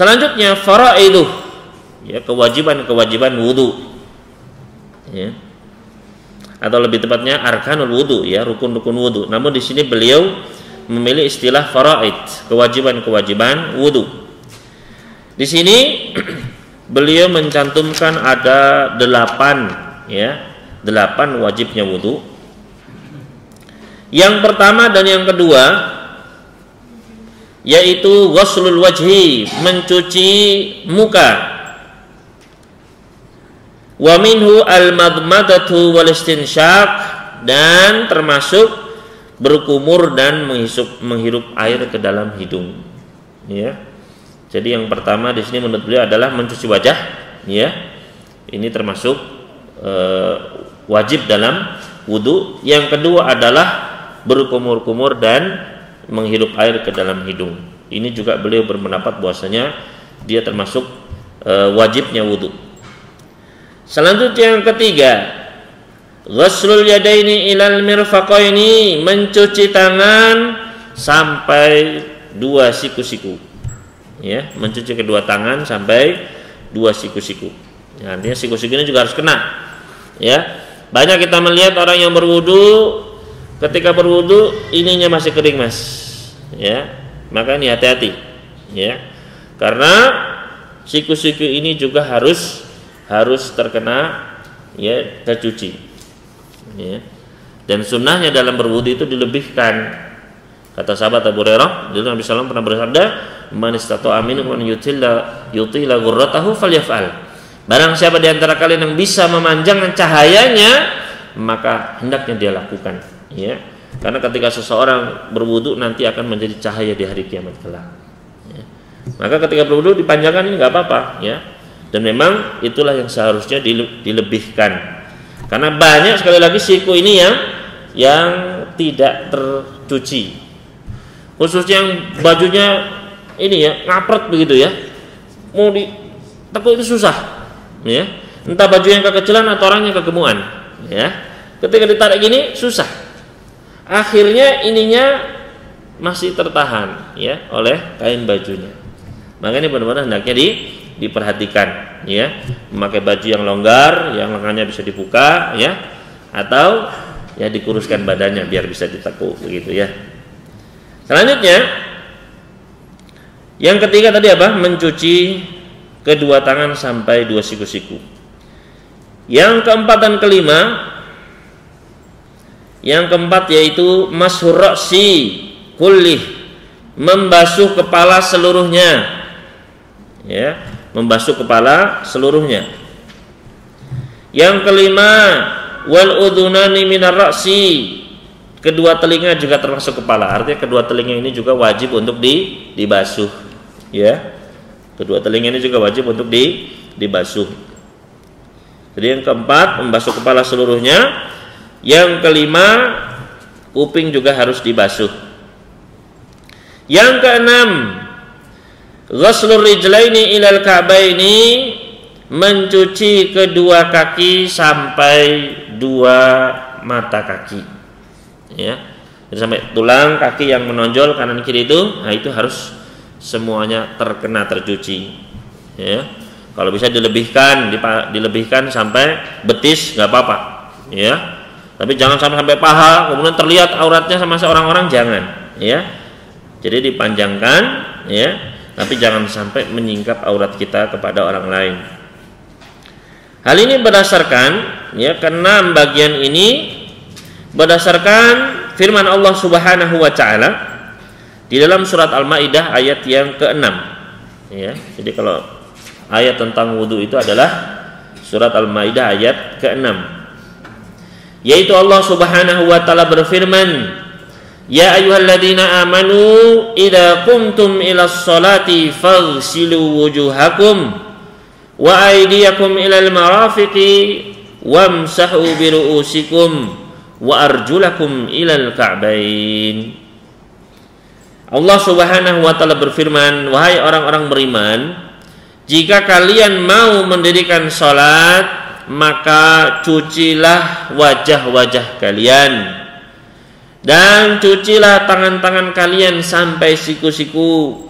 Selanjutnya faraiduh, ya, kewajiban-kewajiban wudu, ya. Atau lebih tepatnya arkanul wudu, ya, rukun-rukun wudu. Namun di sini beliau memilih istilah faraid, kewajiban-kewajiban wudu. Di sini beliau mencantumkan ada 8, ya, 8 wajibnya wudu. Yang pertama dan yang kedua yaitu ghuslul wajhi, mencuci muka. Wa minhu al-madmadatu wal istinsyaq, dan termasuk berkumur dan menghirup air ke dalam hidung, ya. Jadi yang pertama di sini menurut beliau adalah mencuci wajah, ya. Ini termasuk wajib dalam wudu. Yang kedua adalah berkumur-kumur dan menghirup air ke dalam hidung. Ini juga beliau berpendapat bahwasanya dia termasuk wajibnya wudu. Selanjutnya yang ketiga, ghuslul yadaini ilal mirfaqaini, mencuci tangan sampai 2 siku-siku. Ya, mencuci kedua tangan sampai 2 siku-siku. Ya, artinya siku-siku ini juga harus kena. Ya. Banyak kita melihat orang yang berwudu, ketika berwudu ininya masih kering, Mas. Ya, maka ini hati-hati, ya. Karena siku-siku ini juga harus terkena, ya, tercuci, ya. Dan sunnahnya dalam berwudu itu dilebihkan. Kata sahabat Abu Hurairah, Nabi sallallahu pernah bersabda, "Man istata'a minkum an yutila ghurratahu falyaf'al." Barang siapa di antara kalian yang bisa memanjangkan cahayanya, maka hendaknya dia lakukan, ya. Karena ketika seseorang berwudu nanti akan menjadi cahaya di hari kiamat kelak, ya. Maka ketika berwudu dipanjangkan ini nggak apa-apa, ya. Dan memang itulah yang seharusnya dilebihkan. Karena banyak sekali lagi siku ini yang tidak tercuci. Khususnya yang bajunya ini, ya, ngapret begitu, ya. Mau ditekuk itu susah, ya. Entah baju yang kekecilan atau orang yang kegemukan, ya. Ketika ditarik gini susah. Akhirnya ininya masih tertahan, ya, oleh kain bajunya. Maka ini benar-benar hendaknya diperhatikan, ya. Memakai baju yang longgar, yang lengannya bisa dibuka, ya, atau, ya, dikuruskan badannya biar bisa ditekuk begitu, ya. Selanjutnya yang ketiga tadi apa? Mencuci kedua tangan sampai 2 siku-siku. Yang keempat dan kelima, yang keempat yaitu mashur ra'si kullih, membasuh kepala seluruhnya, ya, membasuh kepala seluruhnya. Yang kelima, wal udhunani minar ra'si, kedua telinga juga termasuk kepala. Artinya kedua telinga ini juga wajib untuk dibasuh, ya. Kedua telinga ini juga wajib untuk dibasuh. Jadi yang keempat membasuh kepala seluruhnya. Yang kelima kuping juga harus dibasuh. Yang keenam ghuslur rijlaini ilal ka'baini, mencuci kedua kaki sampai 2 mata kaki, ya. Jadi sampai tulang kaki yang menonjol kanan kiri itu, nah itu harus semuanya tercuci, ya. Kalau bisa dilebihkan sampai betis nggak apa-apa, ya. Tapi jangan sampai paha kemudian terlihat auratnya sama seorang-orang, jangan, ya. Jadi dipanjangkan, ya, tapi jangan sampai menyingkap aurat kita kepada orang lain. Hal ini berdasarkan, ya, keenam bagian ini berdasarkan firman Allah Subhanahu wa taala di dalam surat Al-Maidah ayat yang ke-6, ya. Jadi kalau ayat tentang wudu itu adalah surat Al-Maidah ayat ke-6. Yaitu Allah Subhanahu wa taala berfirman, "Ya ayyuhalladzina amanu idza qumtum ilas sholati faghsilu wujuhakum wa aydiyakum ilal marafiqi wamsahu bi ru'usikum wa arjulakum ilal ka'bain." Allah Subhanahu wa taala berfirman, "Wahai orang-orang beriman, jika kalian mau mendirikan salat, maka cucilah wajah-wajah kalian dan cucilah tangan-tangan kalian sampai siku-siku.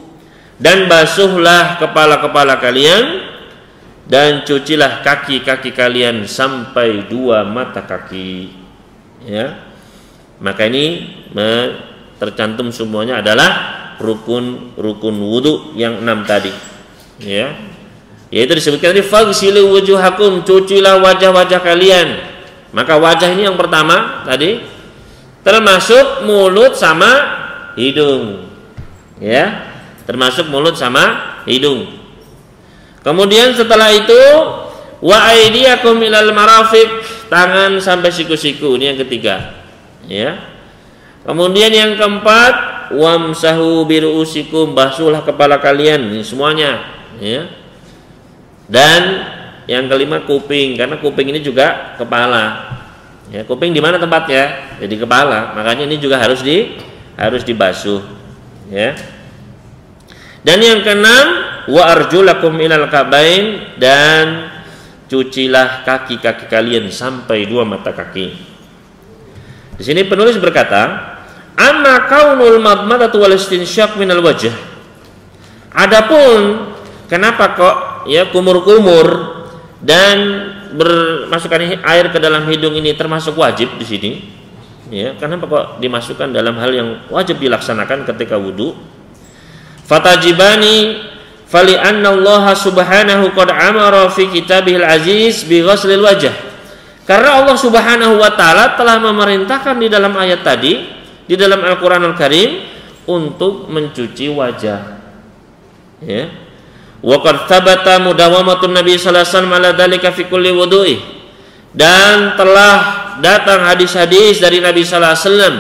Dan basuhlah kepala-kepala kalian dan cucilah kaki-kaki kalian sampai 2 mata kaki. Ya. Maka ini tercantum semuanya adalah rukun wudu yang 6 tadi. Ya. Yaitu disebutkan tadi faghsilu wujuhakum, cucilah wajah-wajah kalian. Maka wajah ini yang pertama tadi termasuk mulut sama hidung. Ya. Termasuk mulut sama hidung. Kemudian setelah itu wa aydiyakum ilal marafiq, tangan sampai siku-siku, ini yang ketiga. Ya. Kemudian yang keempat wamsahu biruusikum, basuhlah kepala kalian, ini semuanya, ya. Dan yang kelima kuping, karena kuping ini juga kepala. Ya, kuping di mana tempatnya? Jadi kepala, makanya ini juga harus dibasuh, ya. Dan yang keenam wa arjulakum ilal kabain, dan cucilah kaki-kaki kalian sampai 2 mata kaki. Di sini penulis berkata, amma kaunul madmadatu wal istinsyaq minal wajh. Adapun kenapa kok ya kumur-kumur dan bermasukkan air ke dalam hidung ini termasuk wajib di sini? Ya, kenapa kok dimasukkan dalam hal yang wajib dilaksanakan ketika wudu? Fatajibani fali anna Allah subhanahu qad amara fi kitabihil aziz bi ghuslil wajh. Karena Allah subhanahu wa ta'ala telah memerintahkan di dalam ayat tadi, di dalam Al-Quranul Karim, untuk mencuci wajah. Ya. Wa qad thabata mudawamatun Nabi sallallahu alaihi wasallam ala dzalika fi kulli wudu'i. Dan telah datang hadis-hadis dari Nabi sallallahu alaihi wasallam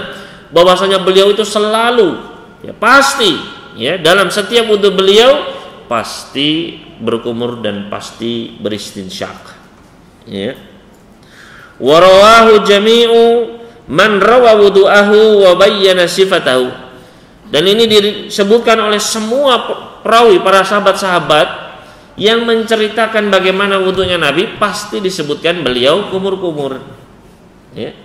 bahwasanya beliau itu selalu, ya pasti, ya dalam setiap wudu beliau pasti berkumur dan pasti beristinsyak. Ya. Wa rawahu jami'u man rawa wudu'ahu wa bayyana sifatahu. Dan ini disebutkan oleh semua perawi, para sahabat-sahabat yang menceritakan bagaimana wudunya Nabi, pasti disebutkan beliau kumur-kumur. Ya.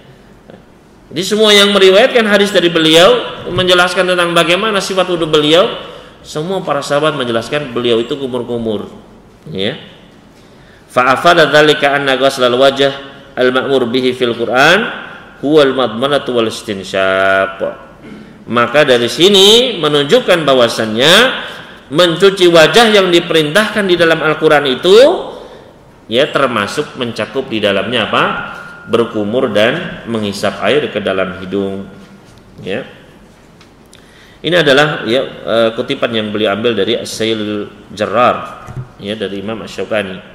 Jadi semua yang meriwayatkan hadis dari beliau menjelaskan tentang bagaimana sifat wudu beliau, semua para sahabat menjelaskan beliau itu kumur-kumur. Ya. Fa afada dzalika anna ghuslal wajh al-ma'mur bihi fil Qur'an huwal madmanatu wal istinsyaq. Maka dari sini menunjukkan bahwasannya mencuci wajah yang diperintahkan di dalam Al-Qur'an itu ya termasuk mencakup di dalamnya apa? Berkumur dan menghisap air ke dalam hidung. Ya. Ini adalah ya kutipan yang beliau ambil dari As-Sail Jarrar, ya, dari Imam Asy-Syaukani.